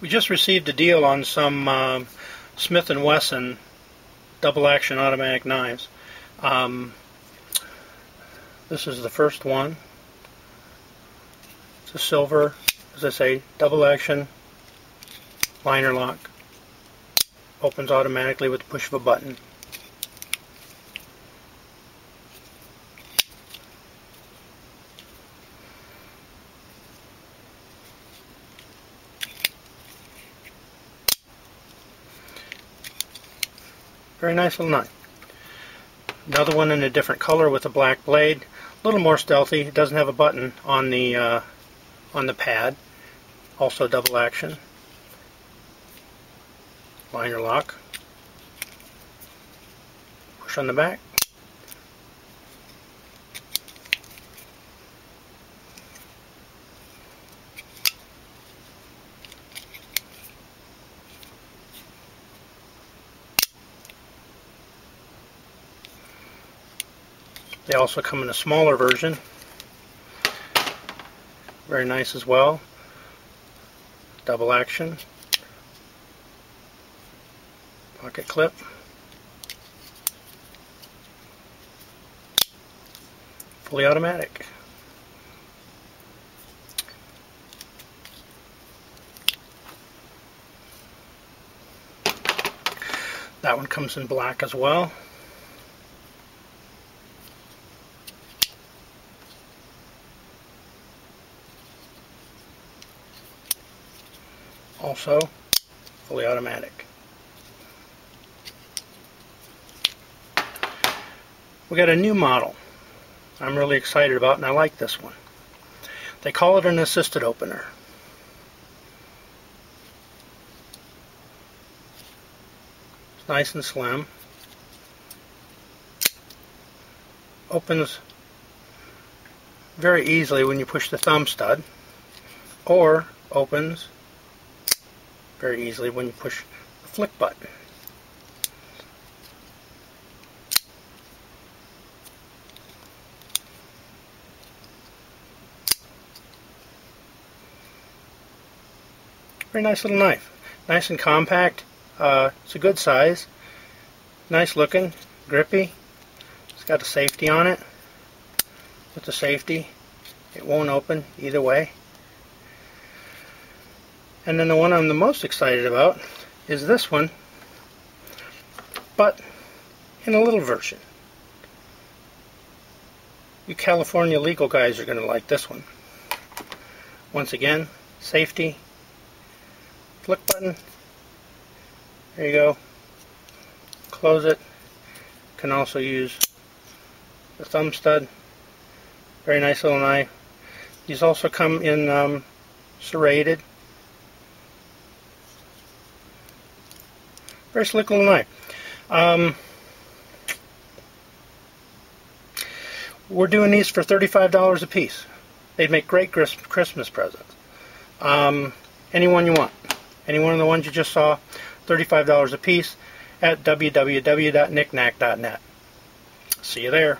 We just received a deal on some Smith & Wesson double action automatic knives. This is the first one. It's a silver, as I say, double action liner lock. Opens automatically with the push of a button. Very nice little knife. Another one in a different color with a black blade. A little more stealthy. It doesn't have a button on the pad. Also double action. Liner lock. Push on the back. They also come in a smaller version. Very nice as well. Double action. Pocket clip. Fully automatic. That one comes in black as well. Also fully automatic. We got a new model I'm really excited about, and I like this one. They call it an assisted opener. It's nice and slim. Opens very easily when you push the thumb stud, or opens very easily when you push the flick button. Very nice little knife. Nice and compact. It's a good size. Nice looking. Grippy. It's got a safety on it. With the safety, it won't open either way. And then the one I'm the most excited about is this one, but in a little version. You California legal guys are going to like this one. Once again, safety, flick button, there you go, close it. Can also use the thumb stud. Very nice little knife. These also come in serrated. Very slick little knife. We're doing these for $35 a piece. They'd make great Christmas presents. Any one you want. Any one of the ones you just saw, $35 a piece at www.knickknack.net. See you there.